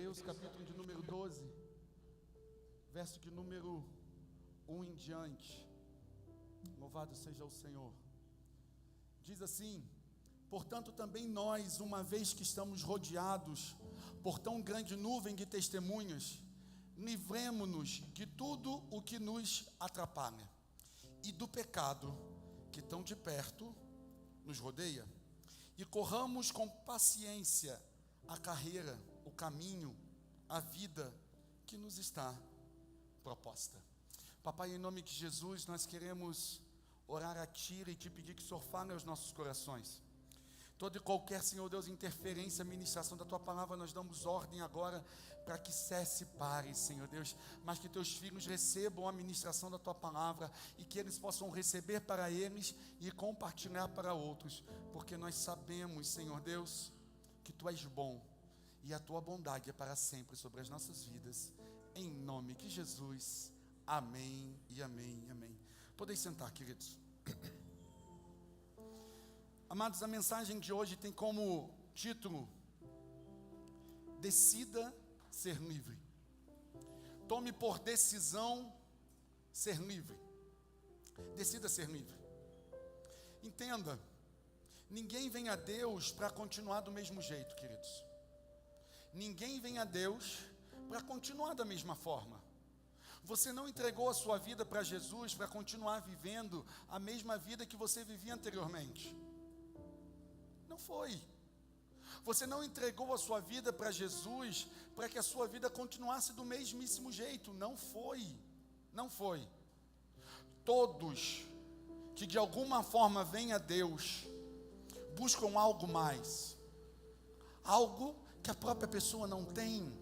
Mateus capítulo de número 12, verso de número 1 em diante. Louvado seja o Senhor. Diz assim: portanto também nós, uma vez que estamos rodeados por tão grande nuvem de testemunhas, livremo-nos de tudo o que nos atrapalha e do pecado que tão de perto nos rodeia, e corramos com paciência a carreira, o caminho, a vida que nos está proposta. Papai, em nome de Jesus, nós queremos orar a Ti e Te pedir que o Senhor fale aos nossos corações. Toda e qualquer, Senhor Deus, interferência, ministração da Tua palavra, nós damos ordem agora para que cesse e pare, Senhor Deus, mas que Teus filhos recebam a ministração da Tua palavra e que eles possam receber para eles e compartilhar para outros, porque nós sabemos, Senhor Deus, que Tu és bom e a Tua bondade é para sempre sobre as nossas vidas, em nome de Jesus, amém e amém e amém. Podem sentar, queridos. Amados, a mensagem de hoje tem como título: decida ser livre. Tome por decisão ser livre. Decida ser livre. Entenda, ninguém vem a Deus para continuar do mesmo jeito, queridos. Ninguém vem a Deus para continuar da mesma forma. Você não entregou a sua vida para Jesus para continuar vivendo a mesma vida que você vivia anteriormente. Não foi. Você não entregou a sua vida para Jesus para que a sua vida continuasse do mesmíssimo jeito. Não foi. Não foi. Todos que de alguma forma vêm a Deus buscam algo mais. Algo que a própria pessoa não tem.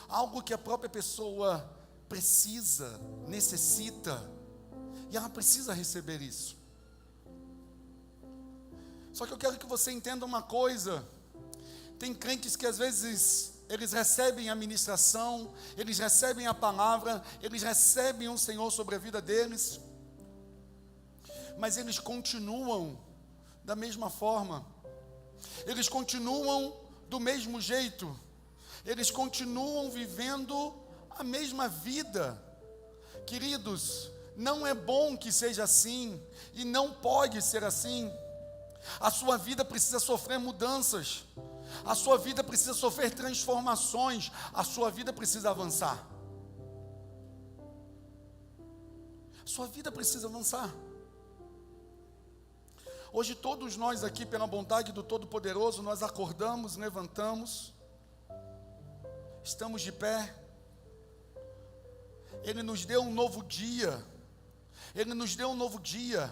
Algo que a própria pessoa precisa, necessita. E ela precisa receber isso. Só que eu quero que você entenda uma coisa. Tem crentes que às vezes eles recebem a ministração, eles recebem a palavra, eles recebem o Senhor sobre a vida deles, mas eles continuam da mesma forma, eles continuam do mesmo jeito, eles continuam vivendo a mesma vida. Queridos, não é bom que seja assim, e não pode ser assim. A sua vida precisa sofrer mudanças, a sua vida precisa sofrer transformações, a sua vida precisa avançar. A sua vida precisa avançar. Hoje todos nós aqui, pela bondade do Todo-Poderoso, nós acordamos, levantamos, estamos de pé. Ele nos deu um novo dia. Ele nos deu um novo dia.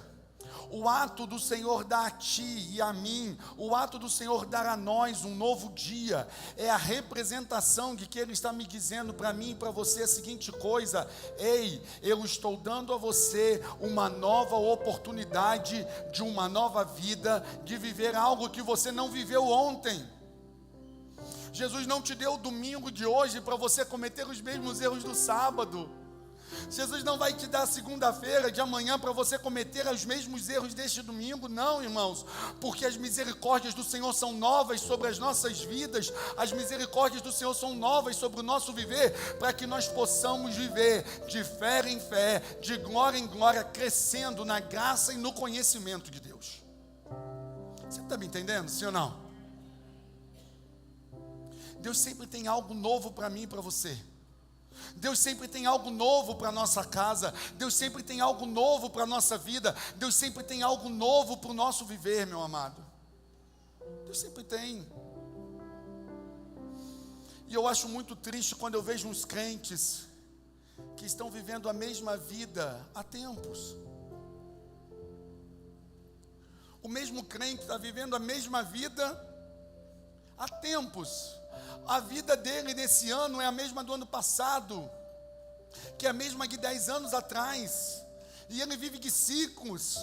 O ato do Senhor dar a ti e a mim, o ato do Senhor dar a nós um novo dia, é a representação de que Ele está me dizendo para mim e para você a seguinte coisa: ei, eu estou dando a você uma nova oportunidade de uma nova vida, de viver algo que você não viveu ontem. Jesus não te deu o domingo de hoje para você cometer os mesmos erros do sábado. Jesus não vai te dar a segunda-feira de amanhã para você cometer os mesmos erros deste domingo, não, irmãos, porque as misericórdias do Senhor são novas sobre as nossas vidas, as misericórdias do Senhor são novas sobre o nosso viver, para que nós possamos viver de fé em fé, de glória em glória, crescendo na graça e no conhecimento de Deus. Você está me entendendo, sim ou não? Deus sempre tem algo novo para mim e para você. Deus sempre tem algo novo para a nossa casa. Deus sempre tem algo novo para a nossa vida. Deus sempre tem algo novo para o nosso viver, meu amado. Deus sempre tem. E eu acho muito triste quando eu vejo uns crentes que estão vivendo a mesma vida há tempos. O mesmo crente está vivendo a mesma vida há tempos. A vida dele nesse ano é a mesma do ano passado, que é a mesma de 10 anos atrás, e ele vive de ciclos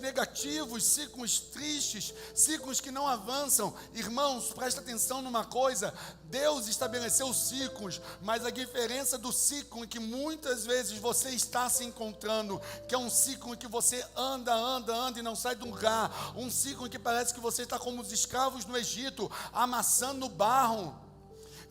negativos, ciclos tristes, ciclos que não avançam. Irmãos, presta atenção numa coisa: Deus estabeleceu ciclos, mas a diferença do ciclo em que muitas vezes você está se encontrando, que é um ciclo em que você anda e não sai do lugar, um ciclo em que parece que você está como os escravos no Egito, amassando barro.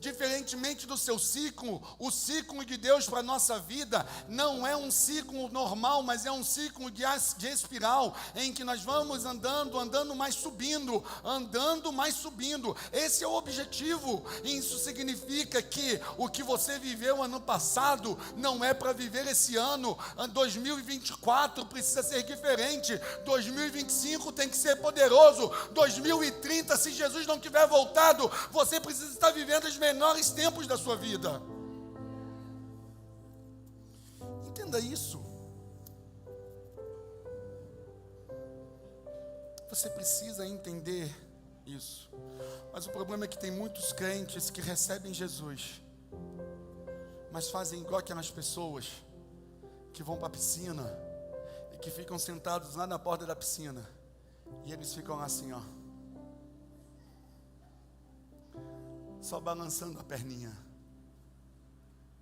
Diferentemente do seu ciclo, o ciclo de Deus para a nossa vida não é um ciclo normal, mas é um ciclo de espiral, em que nós vamos andando mais subindo, andando mais subindo. Esse é o objetivo. Isso significa que o que você viveu ano passado não é para viver esse ano. 2024 precisa ser diferente. 2025 tem que ser poderoso. 2030, se Jesus não tiver voltado, você precisa estar vivendo os menores tempos da sua vida. Entenda isso. Você precisa entender isso. Mas o problema é que tem muitos crentes que recebem Jesus, mas fazem igual aquelas pessoas que vão para a piscina e que ficam sentados lá na porta da piscina, e eles ficam lá assim, ó, só balançando a perninha.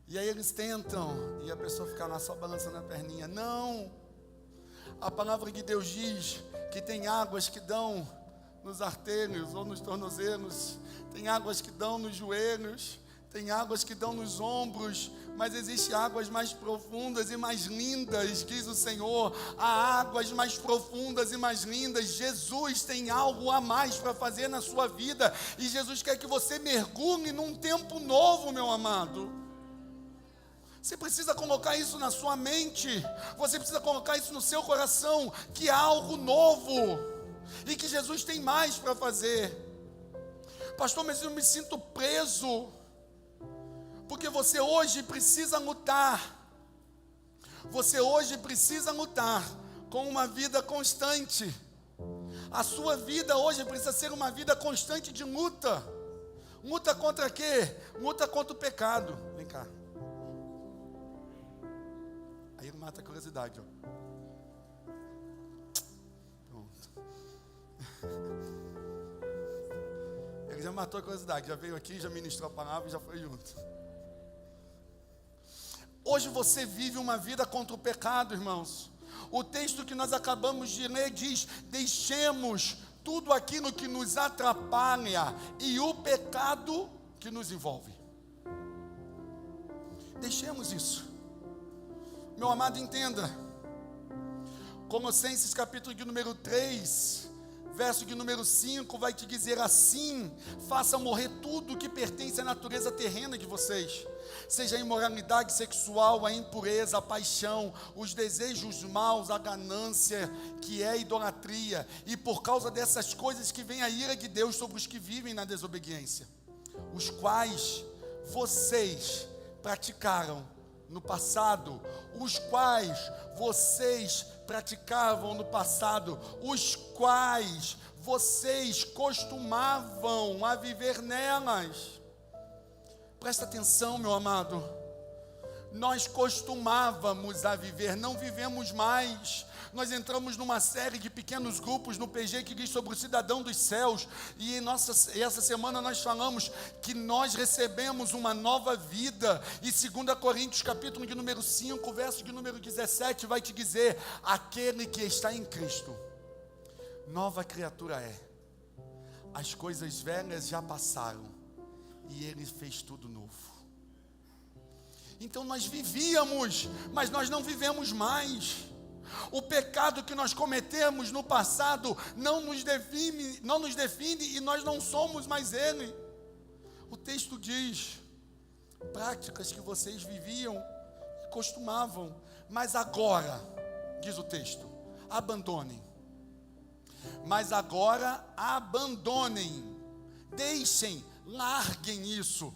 E aí eles tentam, e a pessoa fica lá só balançando a perninha. Não! A palavra de Deus diz que tem águas que dão nos artérios ou nos tornozelos, tem águas que dão nos joelhos, tem águas que dão nos ombros, mas existem águas mais profundas e mais lindas, diz o Senhor. Há águas mais profundas e mais lindas. Jesus tem algo a mais para fazer na sua vida, e Jesus quer que você mergulhe num tempo novo, meu amado. Você precisa colocar isso na sua mente, você precisa colocar isso no seu coração, que há algo novo, e que Jesus tem mais para fazer. Pastor, mas eu me sinto preso, porque você hoje precisa lutar. Você hoje precisa lutar com uma vida constante. A sua vida hoje precisa ser uma vida constante de luta. Luta contra quê? Luta contra o pecado. Vem cá. Aí ele mata a curiosidade, ó. Pronto. Ele já matou a curiosidade, já veio aqui, já ministrou a palavra e já foi junto. Hoje você vive uma vida contra o pecado, irmãos. O texto que nós acabamos de ler diz: deixemos tudo aquilo que nos atrapalha e o pecado que nos envolve. Deixemos isso. Meu amado, entenda. Colossenses capítulo de número 3, verso de número 5, vai te dizer assim: faça morrer tudo que pertence à natureza terrena de vocês, seja a imoralidade sexual, a impureza, a paixão, os desejos maus, a ganância, que é a idolatria, e por causa dessas coisas que vem a ira de Deus sobre os que vivem na desobediência, os quais vocês praticaram no passado, os quais vocês praticavam no passado, os quais vocês costumavam a viver nelas. Presta atenção, meu amado. Nós costumávamos a viver, não vivemos mais. Nós entramos numa série de pequenos grupos no PG que diz sobre o cidadão dos céus, e essa semana nós falamos que nós recebemos uma nova vida, e 2 Coríntios capítulo de número 5, verso de número 17 vai te dizer: aquele que está em Cristo, nova criatura é, as coisas velhas já passaram, e Ele fez tudo novo. Então nós vivíamos, mas nós não vivemos mais. O pecado que nós cometemos no passado não nos define e nós não somos mais ele. O texto diz: práticas que vocês viviam e costumavam, mas agora, diz o texto, abandonem. Mas agora abandonem, deixem, larguem isso.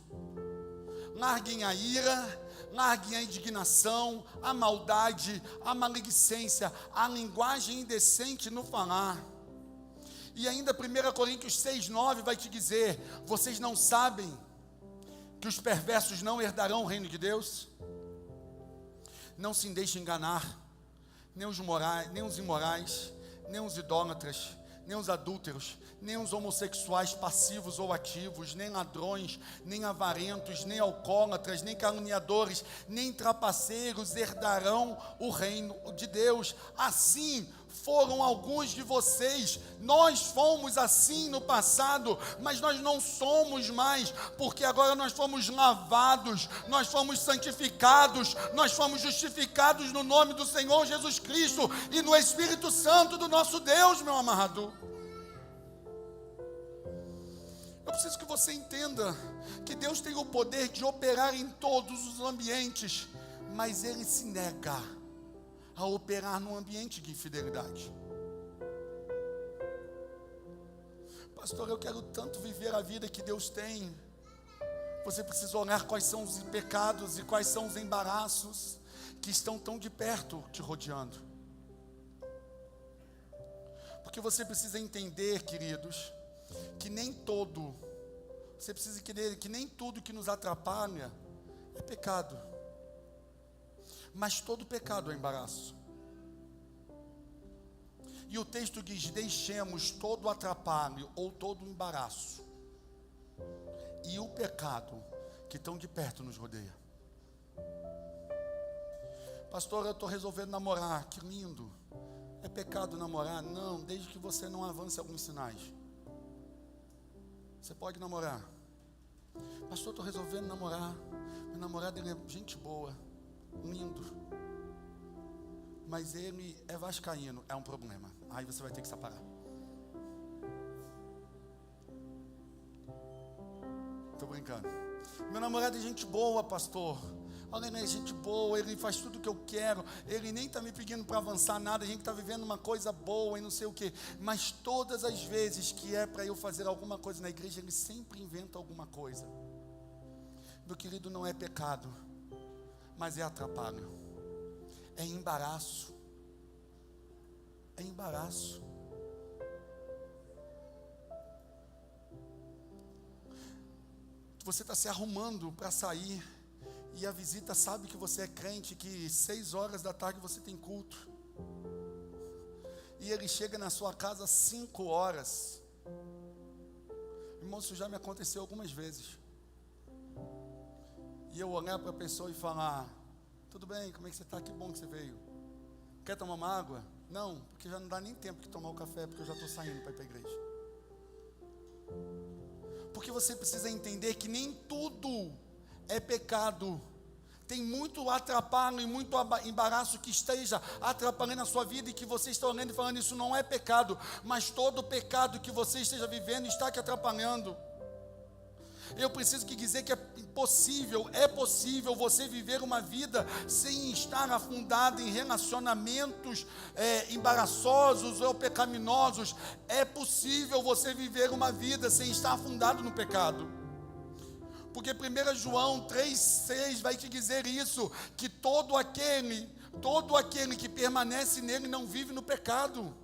Larguem a ira, larguem a indignação, a maldade, a maledicência, a linguagem indecente no falar. E ainda 1 Coríntios 6:9 vai te dizer: vocês não sabem que os perversos não herdarão o reino de Deus? Não se deixem enganar, nem os imorais, nem os idólatras, nem os adúlteros, nem os homossexuais passivos ou ativos, nem ladrões, nem avarentos, nem alcoólatras, nem caluniadores, nem trapaceiros herdarão o reino de Deus. Assim, foram alguns de vocês. Nós fomos assim no passado, mas nós não somos mais, porque agora nós fomos lavados, nós fomos santificados, nós fomos justificados no nome do Senhor Jesus Cristo e no Espírito Santo do nosso Deus, meu amado. Eu preciso que você entenda que Deus tem o poder de operar em todos os ambientes, mas Ele se nega a operar num ambiente de infidelidade. Pastor, eu quero tanto viver a vida que Deus tem. Você precisa olhar quais são os pecados e quais são os embaraços que estão tão de perto te rodeando. Porque você precisa entender, queridos, que nem você precisa entender que nem tudo que nos atrapalha é pecado. Mas todo pecado é embaraço. E o texto diz: deixemos todo atrapalho ou todo embaraço e o pecado que tão de perto nos rodeia. Pastor, eu estou resolvendo namorar. Que lindo. É pecado namorar? Não, desde que você não avance alguns sinais. Você pode namorar. Pastor, estou resolvendo namorar. Meu namorado, ele é gente boa, lindo, mas ele é vascaíno. É um problema. Aí você vai ter que separar. Estou brincando. Meu namorado é gente boa, pastor. Olha, ele é gente boa, ele faz tudo o que eu quero, ele nem está me pedindo para avançar nada, a gente está vivendo uma coisa boa e não sei o que, mas todas as vezes que é para eu fazer alguma coisa na igreja, ele sempre inventa alguma coisa. Meu querido, não é pecado, mas é atrapalho, é embaraço, é embaraço. Você está se arrumando para sair, e a visita sabe que você é crente, que 6 horas da tarde você tem culto. E ele chega na sua casa às 5 horas. Irmão, isso já me aconteceu algumas vezes. E eu olhar para a pessoa e falar: tudo bem, como é que você está? Que bom que você veio. Quer tomar uma água? Não, porque já não dá nem tempo de tomar o café, porque eu já estou saindo para ir para a igreja. Porque você precisa entender que nem tudo é pecado. Tem muito atrapalho e muito embaraço que esteja atrapalhando a sua vida, e que você está olhando e falando: isso não é pecado. Mas todo pecado que você esteja vivendo está te atrapalhando. Eu preciso dizer que é possível você viver uma vida sem estar afundado em relacionamentos embaraçosos ou pecaminosos. É possível você viver uma vida sem estar afundado no pecado. Porque 1 João 3,6 vai te dizer isso, que todo aquele que permanece nele não vive no pecado.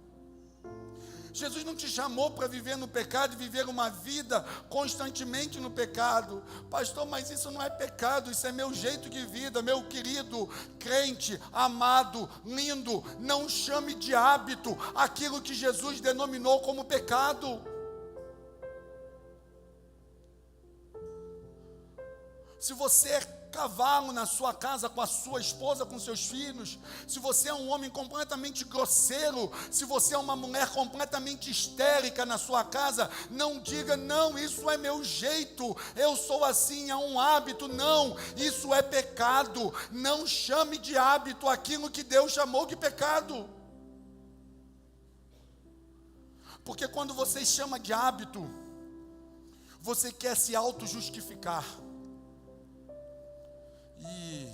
Jesus não te chamou para viver no pecado e viver uma vida constantemente no pecado. Pastor, mas isso não é pecado, isso é meu jeito de vida. Meu querido crente, amado, lindo, não chame de hábito aquilo que Jesus denominou como pecado. Se você é cavalo na sua casa com a sua esposa, com seus filhos, se você é um homem completamente grosseiro, se você é uma mulher completamente histérica na sua casa, não diga: não, isso é meu jeito, eu sou assim, é um hábito. Não, isso é pecado. Não chame de hábito aquilo que Deus chamou de pecado. Porque quando você chama de hábito, você quer se auto-justificar. E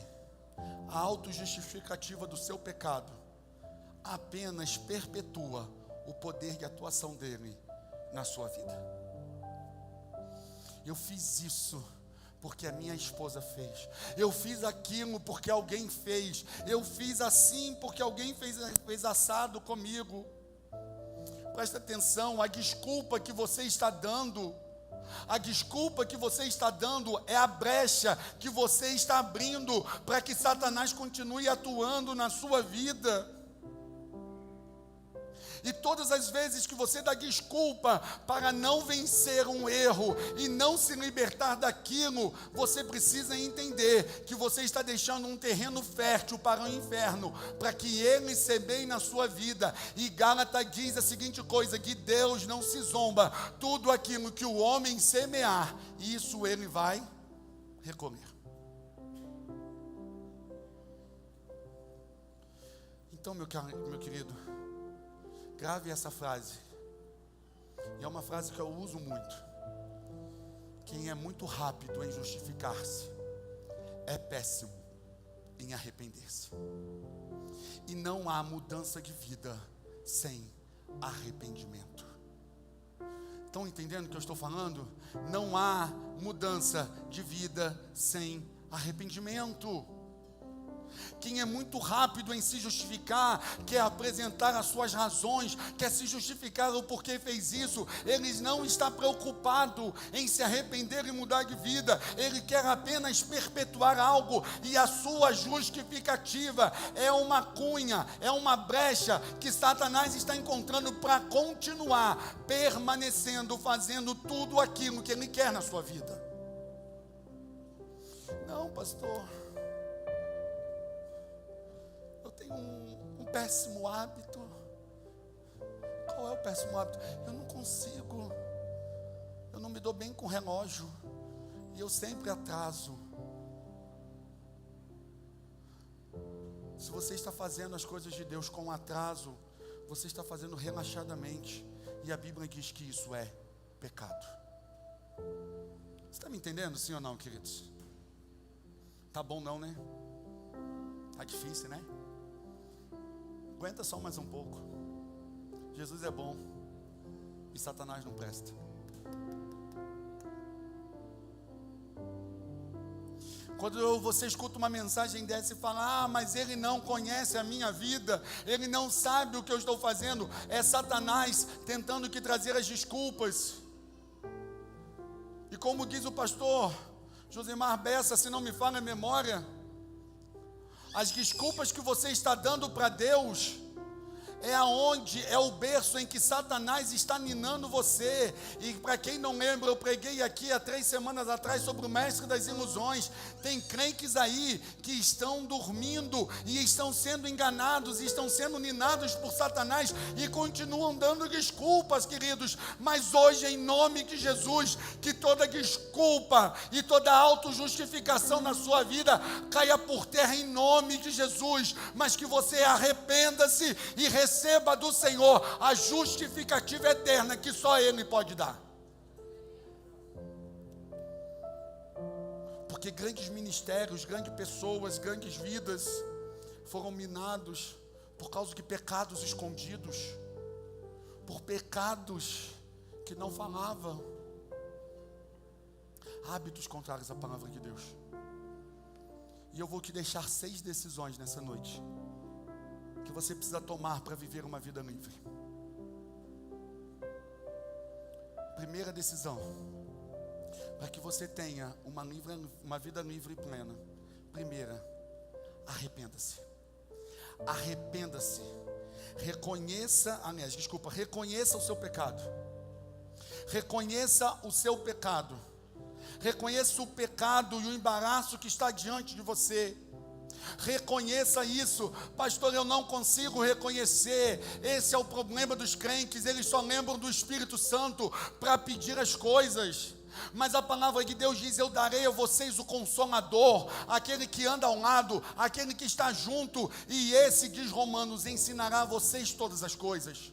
a autojustificativa do seu pecado apenas perpetua o poder de atuação dele na sua vida. Eu fiz isso porque a minha esposa fez. Eu fiz aquilo porque alguém fez. Eu fiz assim porque alguém fez assado comigo. Presta atenção, a desculpa que você está dando, é a brecha que você está abrindo para que Satanás continue atuando na sua vida. E todas as vezes que você dá desculpa para não vencer um erro e não se libertar daquilo, você precisa entender que você está deixando um terreno fértil para o inferno, para que ele semeie na sua vida. E Gálatas diz a seguinte coisa, que Deus não se zomba, tudo aquilo que o homem semear, isso ele vai recolher. Então, meu querido, grave essa frase. E é uma frase que eu uso muito. Quem é muito rápido em justificar-se é péssimo em arrepender-se. E não há mudança de vida sem arrependimento. Estão entendendo o que eu estou falando? Não há mudança de vida sem arrependimento. Quem é muito rápido em se justificar, quer apresentar as suas razões, quer se justificar o porquê fez isso, ele não está preocupado em se arrepender e mudar de vida, ele quer apenas perpetuar algo, e a sua justificativa é uma cunha, é uma brecha que Satanás está encontrando para continuar permanecendo, fazendo tudo aquilo que ele quer na sua vida. Não, pastor, um péssimo hábito. Qual é o péssimo hábito? Eu não consigo, eu não me dou bem com o relógio, e eu sempre atraso. Se você está fazendo as coisas de Deus com atraso, você está fazendo relaxadamente, e a Bíblia diz que isso é pecado. Você está me entendendo, sim ou não, queridos? Tá bom não, né? Tá difícil, né? Aguenta só mais um pouco. Jesus é bom e Satanás não presta. Quando você escuta uma mensagem dessa e fala, mas ele não conhece a minha vida, ele não sabe o que eu estou fazendo, é Satanás tentando que trazer as desculpas. E como diz o pastor Josemar Bessa, se não me falha a memória, as desculpas que você está dando para Deus é o berço em que Satanás está minando você. E para quem não lembra, eu preguei aqui há 3 semanas atrás sobre o mestre das ilusões. Tem crentes aí que estão dormindo e estão sendo enganados, e estão sendo minados por Satanás e continuam dando desculpas, queridos. Mas hoje, em nome de Jesus, que toda desculpa e toda autojustificação na sua vida caia por terra em nome de Jesus, mas que você arrependa-se e receba do Senhor a justificativa eterna que só Ele pode dar. Porque grandes ministérios, grandes pessoas, grandes vidas foram minados por causa de pecados escondidos, por pecados que não falavam, hábitos contrários à palavra de Deus. E eu vou te deixar 6 decisões nessa noite que você precisa tomar para viver uma vida livre. Primeira decisão, para que você tenha uma vida livre e plena. Primeira, arrependa-se. Arrependa-se. Reconheça o seu pecado. Reconheça o seu pecado. Reconheça o pecado e o embaraço que está diante de você. Reconheça isso. Pastor, eu não consigo reconhecer. Esse é o problema dos crentes, eles só lembram do Espírito Santo para pedir as coisas. Mas a palavra de Deus diz, eu darei a vocês o Consolador, aquele que anda ao lado, aquele que está junto, e esse, diz Romanos, ensinará a vocês todas as coisas.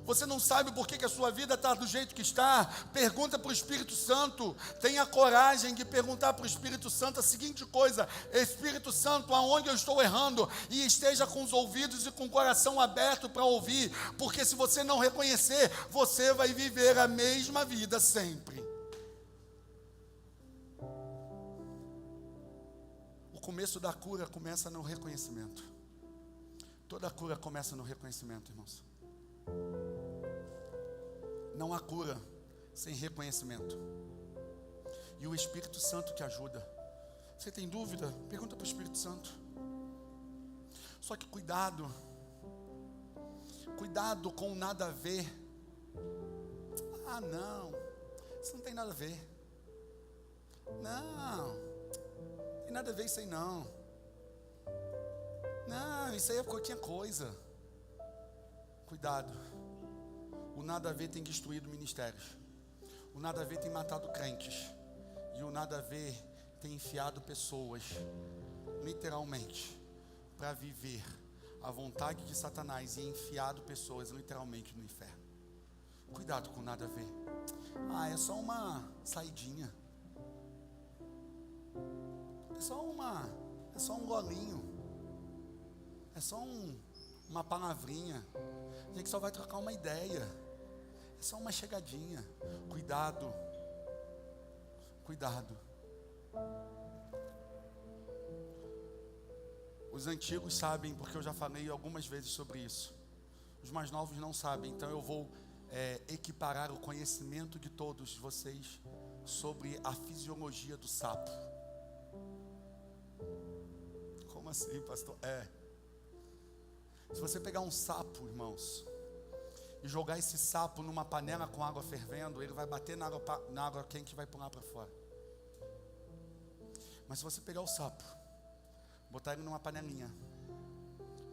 Você não sabe por que a sua vida está do jeito que está? Pergunta para o Espírito Santo. Tenha coragem de perguntar para o Espírito Santo a seguinte coisa: Espírito Santo, aonde eu estou errando? E esteja com os ouvidos e com o coração aberto para ouvir, porque se você não reconhecer, você vai viver a mesma vida sempre. O começo da cura começa no reconhecimento. Toda cura começa no reconhecimento, irmãos. Não há cura sem reconhecimento. E o Espírito Santo te ajuda. Você tem dúvida? Pergunta para o Espírito Santo. Só que cuidado. Cuidado com o nada a ver. Ah, não, isso não tem nada a ver. Não tem nada a ver isso aí não. Não, isso aí é pouquinha coisa. Cuidado. O nada a ver tem destruído ministérios. O nada a ver tem matado crentes. E o nada a ver tem enfiado pessoas, literalmente, para viver a vontade de Satanás, e enfiado pessoas literalmente no inferno. Cuidado com nada a ver. Ah, é só uma saidinha. É só um golinho. É só uma palavrinha. A gente só vai trocar uma ideia. É só uma chegadinha. Cuidado. Cuidado. Os antigos sabem, porque eu já falei algumas vezes sobre isso. Os mais novos não sabem, então eu vou equiparar o conhecimento de todos vocês sobre a fisiologia do sapo. Como assim, pastor? Se você pegar um sapo, irmãos, e jogar esse sapo numa panela com água fervendo, ele vai bater na água quente e vai pular para fora. Mas se você pegar o sapo, botar ele numa panelinha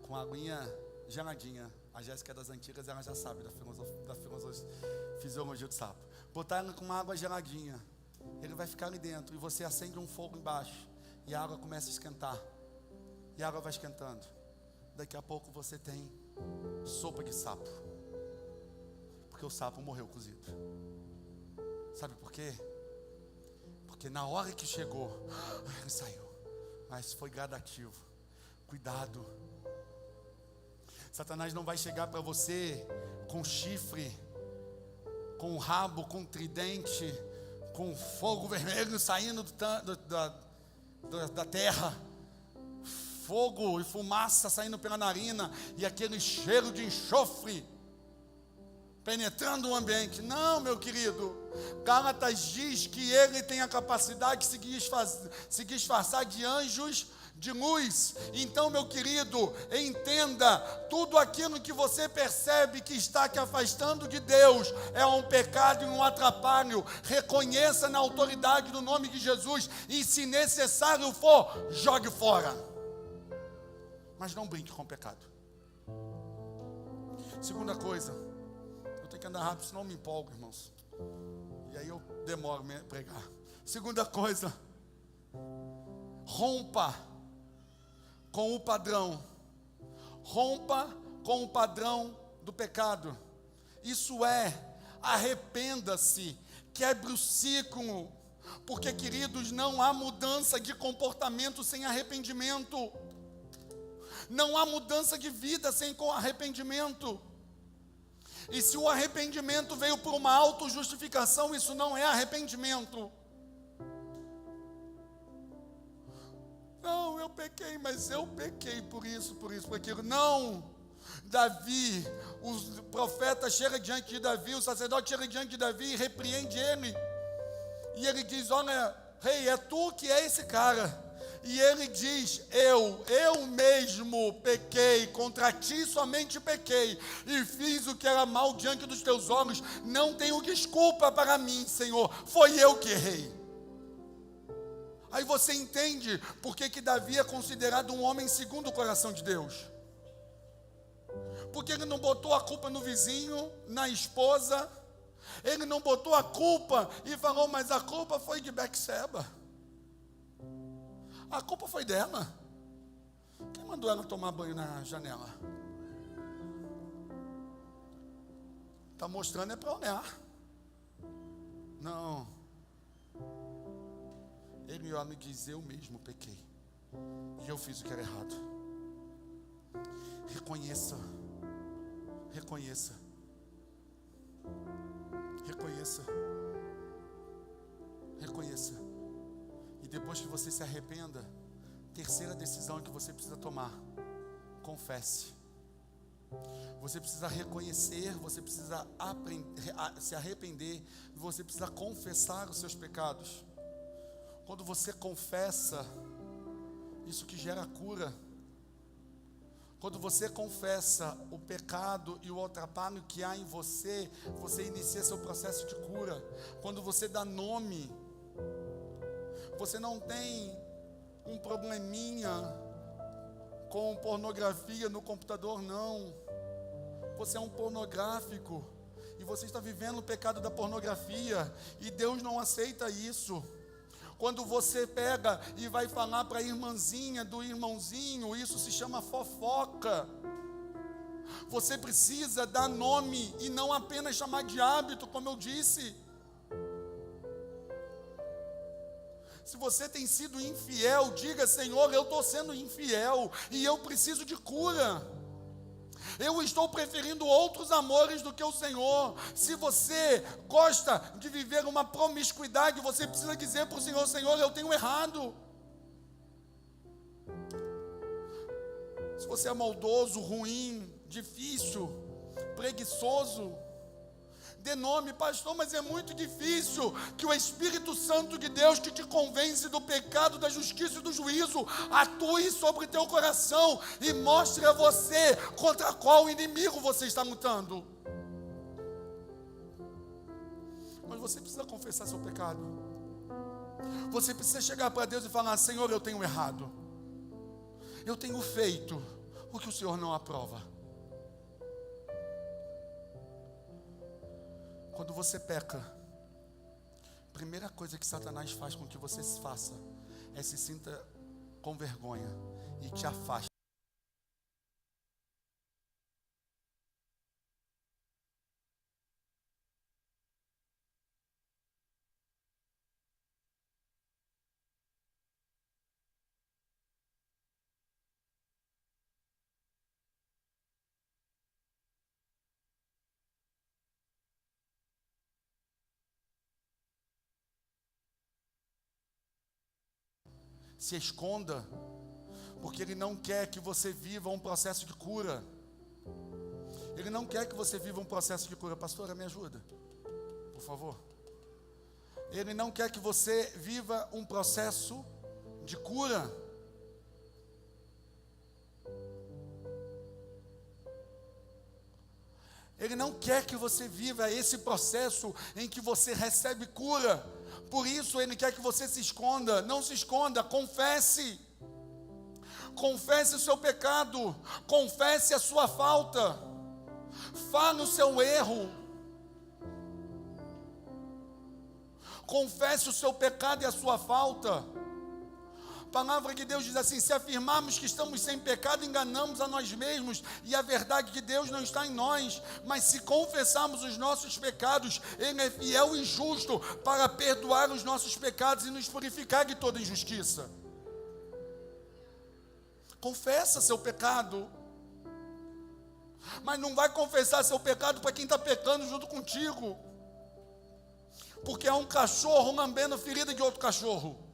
com aguinha geladinha, a Jéssica das antigas, ela já sabe da fisiologia do sapo. Botar ele com água geladinha, ele vai ficar ali dentro, e você acende um fogo embaixo, e a água começa a esquentar, e a água vai esquentando. Daqui a pouco você tem sopa de sapo, porque o sapo morreu cozido. Sabe por quê? Porque na hora que chegou, ele saiu, mas foi gradativo. Cuidado. Satanás não vai chegar para você com chifre, com rabo, com tridente, com fogo vermelho saindo da terra, fogo e fumaça saindo pela narina, e aquele cheiro de enxofre penetrando o ambiente. Não, meu querido. Gálatas diz que ele tem a capacidade de se disfarçar de anjos de luz. Então, meu querido, entenda: tudo aquilo que você percebe que está te afastando de Deus é um pecado e um atrapalho. Reconheça na autoridade do nome de Jesus, e se necessário for, jogue fora. Mas não brinque com o pecado. Segunda coisa, eu tenho que andar rápido, senão eu me empolgo, irmãos, e aí eu demoro a pregar. Segunda coisa, rompa com o padrão. Rompa com o padrão do pecado. Isso é, arrependa-se, quebre o ciclo, porque, queridos, não há mudança de comportamento sem arrependimento. Não há mudança de vida sem arrependimento. E se o arrependimento veio por uma autojustificação, isso não é arrependimento. Não, eu pequei, mas eu pequei por isso, por aquilo. Não. Davi, o profeta chega diante de Davi, o sacerdote chega diante de Davi e repreende ele. E ele diz: olha, rei, é tu que é esse cara. E ele diz: eu mesmo pequei, contra ti somente pequei, e fiz o que era mal diante dos teus olhos. Não tenho desculpa para mim, Senhor, foi eu que errei. Aí você entende por que Davi é considerado um homem segundo o coração de Deus. Porque ele não botou a culpa no vizinho, na esposa. Ele não botou a culpa e falou: mas a culpa foi de Betseba. A culpa foi dela. Quem mandou ela tomar banho na janela? Está mostrando é para olhar. Não. Ele olha e diz: eu mesmo pequei, e eu fiz o que era errado. Reconheça. Reconheça. Reconheça. Reconheça. E depois que você se arrependa, terceira decisão que você precisa tomar: confesse. Você precisa reconhecer, você precisa se arrepender, você precisa confessar os seus pecados. Quando você confessa, isso que gera cura. Quando você confessa o pecado e o atrapalho que há em você, você inicia seu processo de cura. Quando você dá nome, você não tem um probleminha com pornografia no computador, não. Você é um pornográfico e você está vivendo o pecado da pornografia e Deus não aceita isso. Quando você pega e vai falar para a irmãzinha do irmãozinho, isso se chama fofoca. Você precisa dar nome e não apenas chamar de hábito, como eu disse. Se você tem sido infiel, diga: Senhor, eu estou sendo infiel e eu preciso de cura. Eu estou preferindo outros amores do que o Senhor. Se você gosta de viver uma promiscuidade, você precisa dizer para o Senhor: Senhor, eu tenho errado. Se você é maldoso, ruim, difícil, preguiçoso, dê nome. Pastor, mas é muito difícil. Que o Espírito Santo de Deus, que te convence do pecado, da justiça e do juízo, atue sobre teu coração e mostre a você contra qual inimigo você está lutando. Mas você precisa confessar seu pecado. Você precisa chegar para Deus e falar: Senhor, eu tenho errado. Eu tenho feito o que o Senhor não aprova. Quando você peca, a primeira coisa que Satanás faz com que você se faça é se sinta com vergonha e te afaste. Se esconda, porque Ele não quer que você viva um processo de cura. Ele não quer que você viva um processo de cura. Pastora, me ajuda, por favor. Ele não quer que você viva um processo de cura. Ele não quer que você viva esse processo em que você recebe cura. Por isso Ele quer que você se esconda. Não se esconda, confesse. Confesse o seu pecado. Confesse a sua falta. Fale o seu erro. Confesse o seu pecado e a sua falta. A palavra de Deus diz assim: se afirmarmos que estamos sem pecado, enganamos a nós mesmos, e a verdade é que Deus não está em nós. Mas se confessarmos os nossos pecados, Ele é fiel e justo para perdoar os nossos pecados e nos purificar de toda injustiça. Confessa seu pecado, mas não vai confessar seu pecado para quem está pecando junto contigo, porque é um cachorro lambendo a ferida de outro cachorro.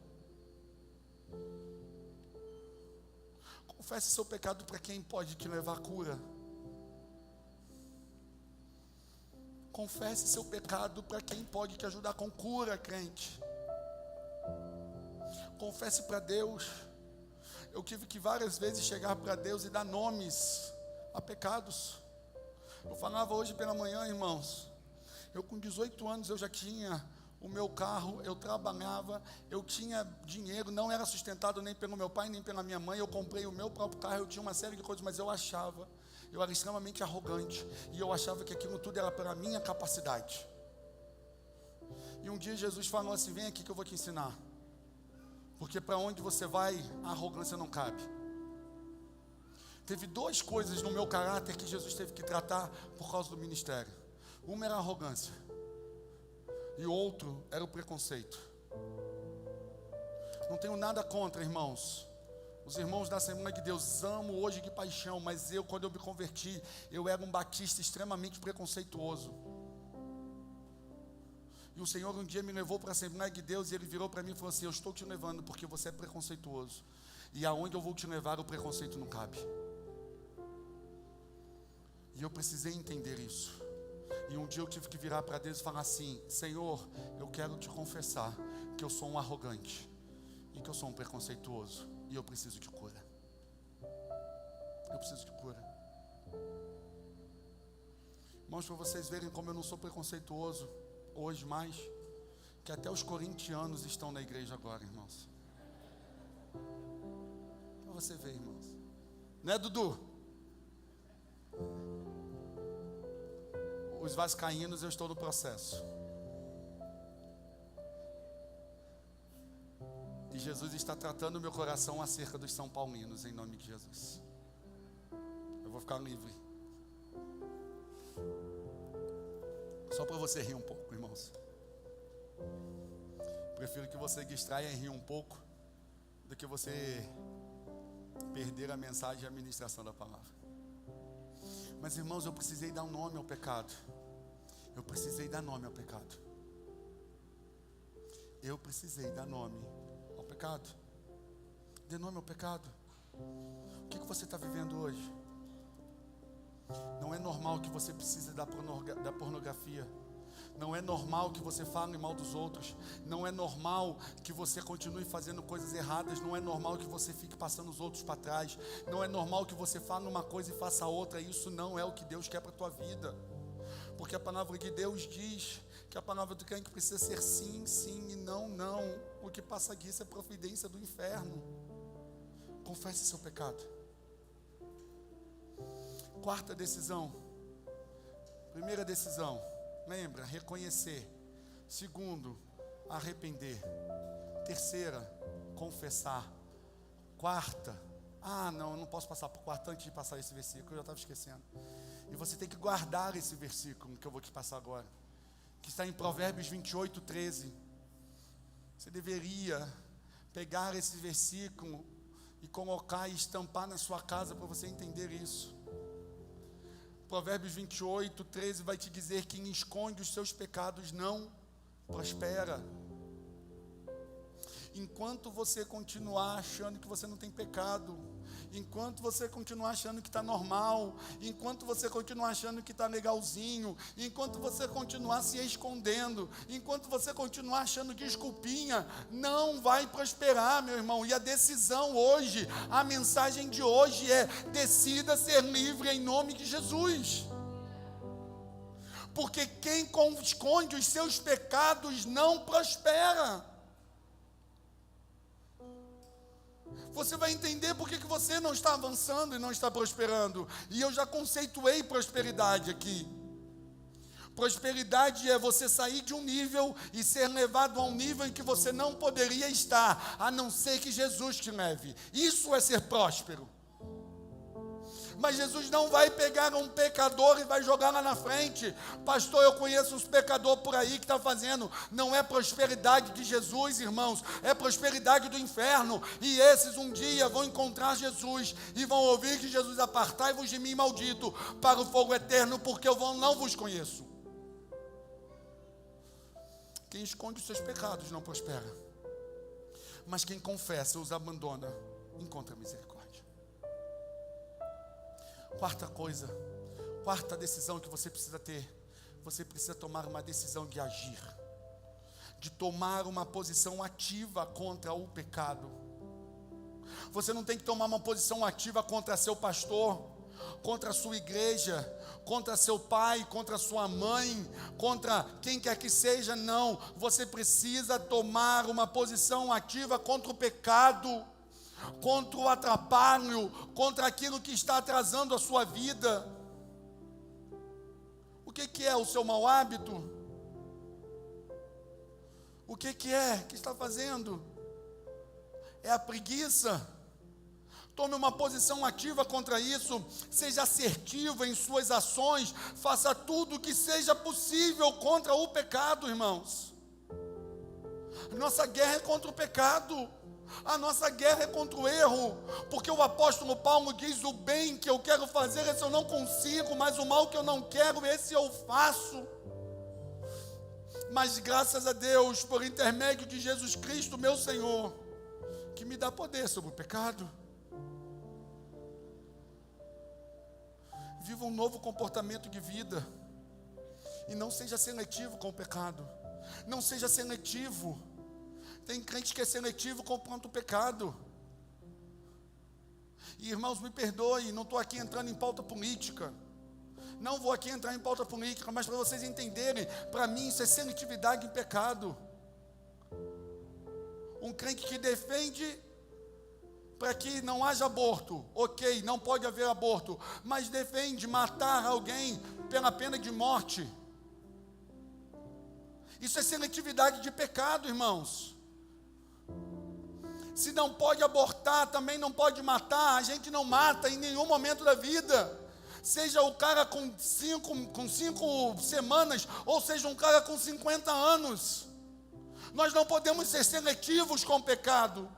Confesse seu pecado para quem pode te levar à cura. Confesse seu pecado para quem pode te ajudar com cura, crente. Confesse para Deus. Eu tive que várias vezes chegar para Deus e dar nomes a pecados. Eu falava hoje pela manhã, irmãos, eu com 18 anos eu já tinha o meu carro, eu trabalhava, eu tinha dinheiro, não era sustentado nem pelo meu pai, nem pela minha mãe. Eu comprei o meu próprio carro, eu tinha uma série de coisas, mas eu era extremamente arrogante, e eu achava que aquilo tudo era pela minha capacidade. E um dia Jesus falou assim: vem aqui que eu vou te ensinar, porque para onde você vai, a arrogância não cabe. Teve duas coisas no meu caráter que Jesus teve que tratar por causa do ministério. Uma era a arrogância, e o outro era o preconceito. Não tenho nada contra, irmãos. Os irmãos da Assembleia de Deus amo hoje de paixão, mas quando eu me converti, eu era um batista extremamente preconceituoso. E o Senhor um dia me levou para a Assembleia de Deus, e Ele virou para mim e falou assim: eu estou te levando porque você é preconceituoso, e aonde eu vou te levar, o preconceito não cabe. E eu precisei entender isso. E um dia eu tive que virar para Deus e falar assim: Senhor, eu quero te confessar que eu sou um arrogante e que eu sou um preconceituoso, e eu preciso de cura. eu preciso de cura. Irmãos, para vocês verem como eu não sou preconceituoso hoje mais, que até os corintianos estão na igreja agora, irmãos. Para você ver, irmãos. Né, Dudu? Os vascaínos, eu estou no processo. E Jesus está tratando o meu coração acerca dos São Paulinos, em nome de Jesus. Eu vou ficar livre. Só para você rir um pouco, irmãos. Prefiro que você distraia e ria um pouco do que você perder a mensagem e a ministração da palavra. Mas, irmãos, eu precisei dar um nome ao pecado. Eu precisei dar nome ao pecado. Eu precisei dar nome ao pecado. Dê nome ao pecado. O que você está vivendo hoje? Não é normal que você precise da pornografia. Não é normal que você fale mal dos outros. Não é normal que você continue fazendo coisas erradas. Não é normal que você fique passando os outros para trás. Não é normal que você fale uma coisa e faça outra. Isso não é o que Deus quer para a tua vida. Porque a palavra de Deus diz que a palavra do crente precisa ser sim, sim e não, não. O que passa disso é providência do inferno. Confesse seu pecado. Quarta decisão. Primeira decisão, lembra, reconhecer. Segundo, arrepender. Terceira, confessar. Quarta, não, eu não posso passar por quarta antes de passar esse versículo, eu já estava esquecendo. E você tem que guardar esse versículo que eu vou te passar agora, que está em Provérbios 28, 13. Você deveria pegar esse versículo e colocar e estampar na sua casa para você entender isso. Provérbios 28, 13 vai te dizer que quem esconde os seus pecados não prospera. Enquanto você continuar achando que você não tem pecado, enquanto você continuar achando que está normal, enquanto você continuar achando que está legalzinho, enquanto você continuar se escondendo, enquanto você continuar achando desculpinha, não vai prosperar, meu irmão. E a decisão hoje, a mensagem de hoje é: decida ser livre em nome de Jesus. Porque quem esconde os seus pecados não prospera. Você vai entender por que você não está avançando e não está prosperando. E eu já conceituei prosperidade aqui. Prosperidade é você sair de um nível e ser levado a um nível em que você não poderia estar, a não ser que Jesus te leve. Isso é ser próspero. Mas Jesus não vai pegar um pecador e vai jogar lá na frente. Pastor, eu conheço uns pecadores por aí que estão fazendo. Não é prosperidade de Jesus, irmãos. É prosperidade do inferno. E esses um dia vão encontrar Jesus e vão ouvir que Jesus: apartai-vos de mim, maldito, para o fogo eterno, porque eu não vos conheço. Quem esconde os seus pecados não prospera. Mas quem confessa, os abandona, encontra misericórdia. Quarta coisa, quarta decisão que você precisa ter: você precisa tomar uma decisão de agir, de tomar uma posição ativa contra o pecado. Você não tem que tomar uma posição ativa contra seu pastor, contra a sua igreja, contra seu pai, contra sua mãe, contra quem quer que seja, não. Você precisa tomar uma posição ativa contra o pecado, contra o atrapalho, contra aquilo que está atrasando a sua vida. O que é o seu mau hábito? O que é que está fazendo? É a preguiça? Tome uma posição ativa contra isso. Seja assertivo em suas ações. Faça tudo o que seja possível contra o pecado, irmãos. Nossa guerra é contra o pecado. A nossa guerra é contra o erro, porque o apóstolo Paulo diz: o bem que eu quero fazer, esse eu não consigo, mas o mal que eu não quero, esse eu faço. Mas graças a Deus, por intermédio de Jesus Cristo, meu Senhor, que me dá poder sobre o pecado. Viva um novo comportamento de vida, e não seja seletivo com o pecado. Não seja seletivo. Tem crente que é seletivo contra o pecado. E irmãos, me perdoem, não estou aqui entrando em pauta política. Não vou aqui entrar em pauta política, mas para vocês entenderem, para mim isso é seletividade em pecado. Um crente que defende para que não haja aborto, ok, não pode haver aborto, mas defende matar alguém pela pena de morte. Isso é seletividade de pecado, irmãos. Se não pode abortar, também não pode matar. A gente não mata em nenhum momento da vida. Seja o cara com 5 semanas, ou seja um cara com 50 anos. Nós não podemos ser seletivos com o pecado.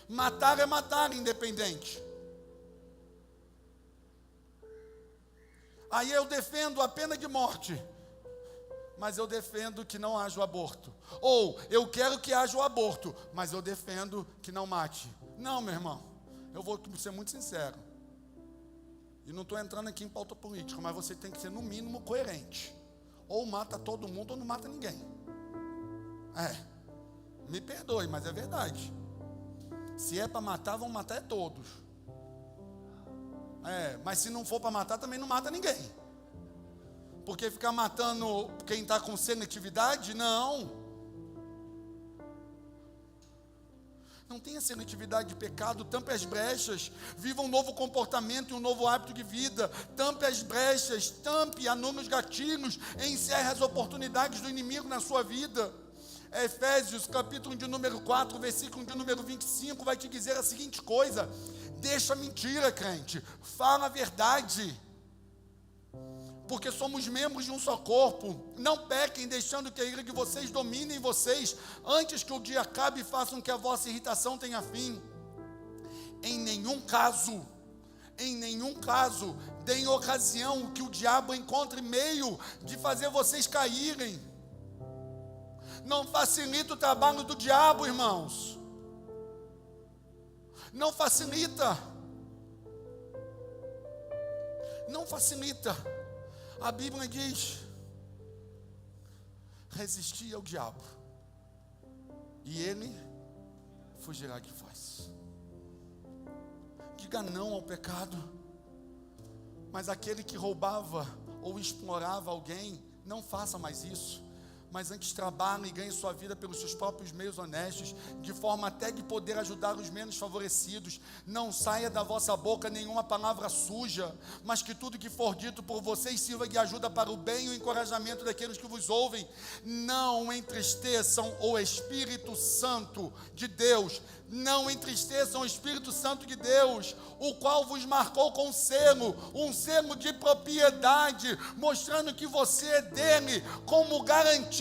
Matar é matar, independente. Aí eu defendo a pena de morte, mas eu defendo que não haja o aborto. Ou eu quero que haja o aborto, mas eu defendo que não mate. Não, meu irmão, eu vou ser muito sincero. E não estou entrando aqui em pauta política, mas você tem que ser no mínimo coerente. Ou mata todo mundo ou não mata ninguém. Me perdoe, mas é verdade. Se é para matar, vão matar todos. Mas se não for para matar, também não mata ninguém. Porque ficar matando quem está com seletividade, não. Não tenha seletividade de pecado, tampe as brechas, viva um novo comportamento e um novo hábito de vida. Tampe as brechas, anule os gatilhos, encerre as oportunidades do inimigo na sua vida. Efésios, capítulo de número 4, versículo de número 25, vai te dizer a seguinte coisa: deixa a mentira, crente, fala a verdade, porque somos membros de um só corpo. Não pequem deixando que a ira de vocês domine em vocês, antes que o dia acabe e façam que a vossa irritação tenha fim. Em nenhum caso, deem ocasião que o diabo encontre meio de fazer vocês caírem. Não facilita o trabalho do diabo, irmãos. Não facilita. A Bíblia diz: resistir ao diabo, e ele fugirá de vós. Diga não ao pecado. Mas aquele que roubava ou explorava alguém, não faça mais isso. Mas antes trabalhe e ganhe sua vida pelos seus próprios meios honestos, de forma até de poder ajudar os menos favorecidos. Não saia da vossa boca nenhuma palavra suja, mas que tudo que for dito por vocês sirva de ajuda para o bem e o encorajamento daqueles que vos ouvem. Não entristeçam o Espírito Santo de Deus. Não entristeçam o Espírito Santo de Deus, o qual vos marcou com um selo de propriedade, mostrando que você é dele, como garantia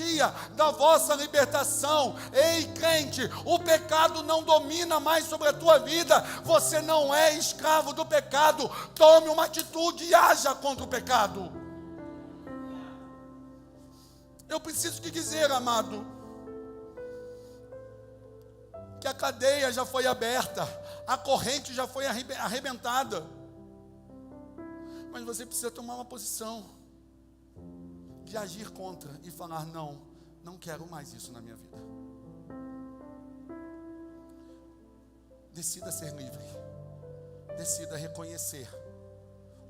da vossa libertação. Ei, crente, o pecado não domina mais sobre a tua vida, você não é escravo do pecado. Tome uma atitude e haja contra o pecado. Eu preciso te dizer, amado, que a cadeia já foi aberta, a corrente já foi arrebentada, mas você precisa tomar uma posição de agir contra e falar: não quero mais isso na minha vida. Decida ser livre, decida reconhecer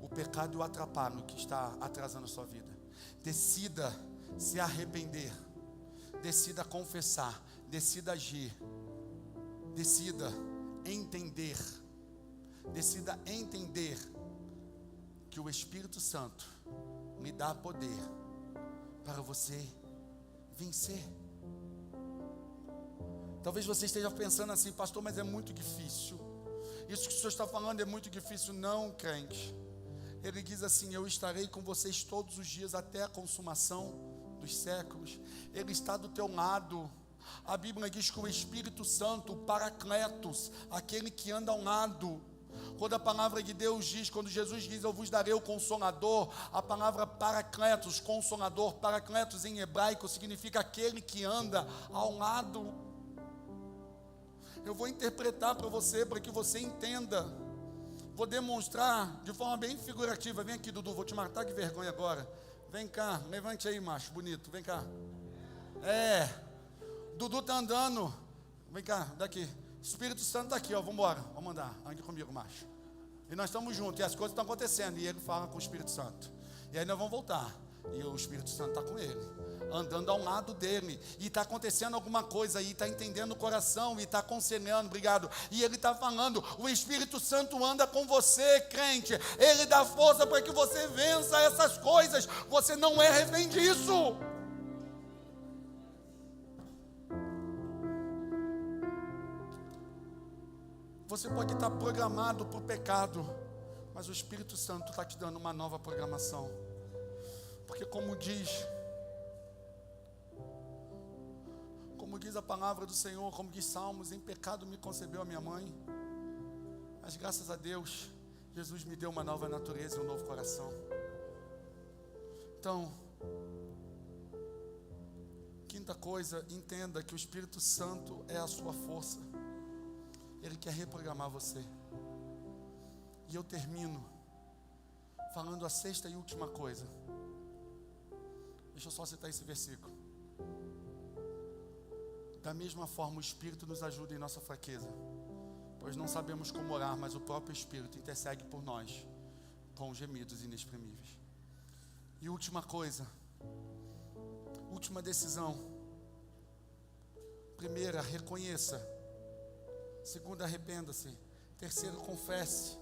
o pecado e o atrapalho que está atrasando a sua vida, decida se arrepender, decida confessar, decida agir. Decida entender que o Espírito Santo me dá poder para você vencer. Talvez você esteja pensando assim: pastor, mas é muito difícil. Isso que o senhor está falando é muito difícil. Não, crente. Ele diz assim: eu estarei com vocês todos os dias até a consumação dos séculos. Ele está do teu lado. A Bíblia diz que o Espírito Santo, o Paracletos, aquele que anda ao lado. Quando a palavra de Deus diz, quando Jesus diz: eu vos darei o Consolador, a palavra Paracletos, Consolador, Paracletos em hebraico significa aquele que anda ao lado. Eu vou interpretar para você, para que você entenda. Vou demonstrar de forma bem figurativa. Vem aqui, Dudu, vou te matar de vergonha agora. Vem cá, levante aí, macho, bonito, vem cá. Dudu está andando. Vem cá, daqui. Espírito Santo está aqui, ó, vamos embora, vamos andar, ande comigo, macho. E nós estamos juntos, e as coisas estão acontecendo, e ele fala com o Espírito Santo. E aí nós vamos voltar, e o Espírito Santo está com ele, andando ao lado dele, e está acontecendo alguma coisa aí, está entendendo o coração, e está aconselhando, obrigado, e ele está falando, o Espírito Santo anda com você, crente, ele dá força para que você vença essas coisas, você não é refém disso. Você pode estar programado para o pecado, mas o Espírito Santo está te dando uma nova programação. Porque como diz a palavra do Senhor, como diz Salmos, em pecado me concebeu a minha mãe, mas graças a Deus, Jesus me deu uma nova natureza e um novo coração. Então, quinta coisa, entenda que o Espírito Santo é a sua força. Ele quer reprogramar você. E eu termino falando a sexta e última coisa. Deixa eu só citar esse versículo. Da mesma forma, o Espírito nos ajuda em nossa fraqueza, pois não sabemos como orar, mas o próprio Espírito intercede por nós com gemidos inexprimíveis. E última coisa, última decisão. Primeira, reconheça. Segunda, arrependa-se. Terceiro, confesse.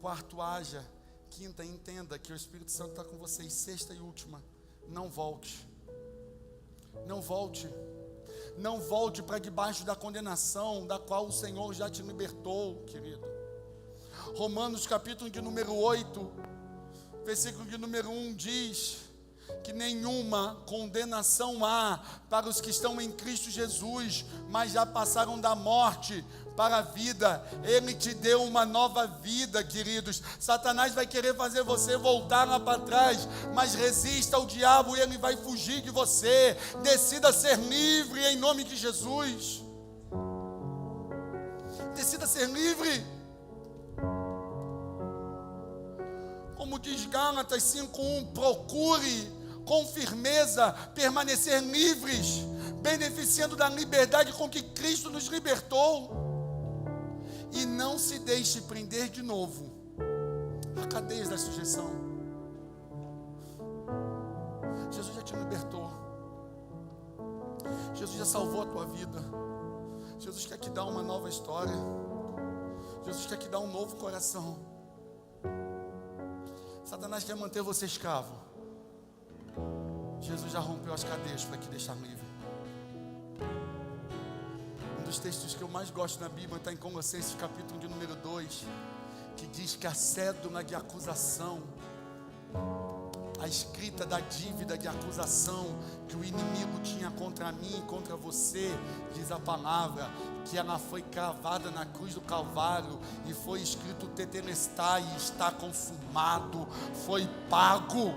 Quarto, haja. Quinta, entenda que o Espírito Santo está com você. E sexta e última, não volte. Não volte. Não volte para debaixo da condenação da qual o Senhor já te libertou, querido. Romanos capítulo de número 8, versículo de número 1 diz que nenhuma condenação há para os que estão em Cristo Jesus, mas já passaram da morte para a vida. Ele te deu uma nova vida, queridos. Satanás vai querer fazer você voltar lá para trás, mas resista ao diabo e ele vai fugir de você. Decida ser livre em nome de Jesus. Decida ser livre. Como diz Gálatas 5:1, procure com firmeza permanecer livres, beneficiando da liberdade com que Cristo nos libertou. E não se deixe prender de novo a cadeias da sujeição. Jesus já te libertou. Jesus já salvou a tua vida. Jesus quer te dar uma nova história. Jesus quer te dar um novo coração. Satanás quer manter você escravo. Jesus já rompeu as cadeias para te deixar livre. Um dos textos que eu mais gosto na Bíblia está em Colossenses capítulo de número 2, que diz que a cédula de acusação, a escrita da dívida de acusação que o inimigo tinha contra mim e contra você, diz a palavra, que ela foi cravada na cruz do Calvário e foi escrito tetelestai, está consumado, foi pago.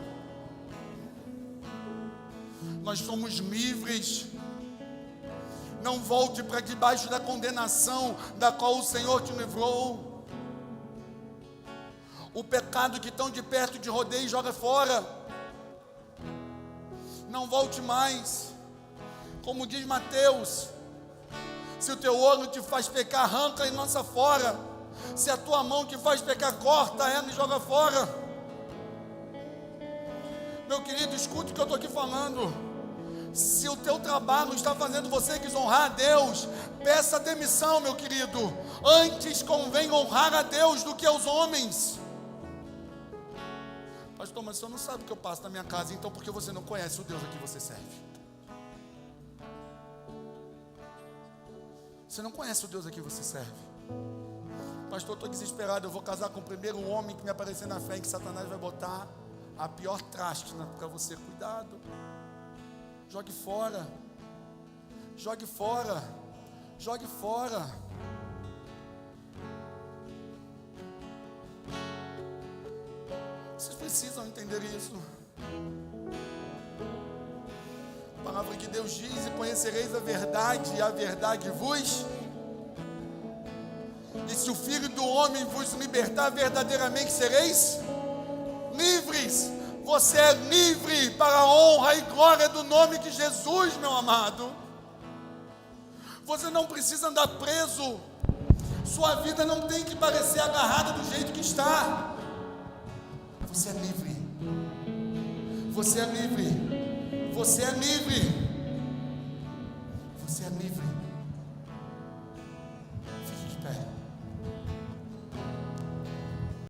Nós somos livres. Não volte para debaixo da condenação da qual o Senhor te livrou. O pecado que tão de perto te rodeia, joga fora. Não volte mais. Como diz Mateus, se o teu olho te faz pecar, arranca e lança fora. Se a tua mão te faz pecar, corta ela e joga fora. Meu querido, escute o que eu estou aqui falando. Se o teu trabalho está fazendo você desonrar a Deus, peça demissão, meu querido. Antes convém honrar a Deus do que aos homens. Pastor, mas o senhor não sabe o que eu passo na minha casa, então por que você não conhece o Deus a que você serve? Você não conhece o Deus a que você serve. Pastor, eu estou desesperado, eu vou casar com o primeiro homem que me aparecer na frente, que Satanás vai botar a pior traste para você. Cuidado. Jogue fora. Jogue fora. Jogue fora. Vocês precisam entender isso. A palavra que Deus diz: e conhecereis a verdade, e a verdade vos. E se o Filho do Homem vos libertar, verdadeiramente sereis livres. Você é livre para a honra e glória do nome de Jesus, meu amado. Você não precisa andar preso. Sua vida não tem que parecer agarrada do jeito que está. Você é livre. Você é livre. Você é livre.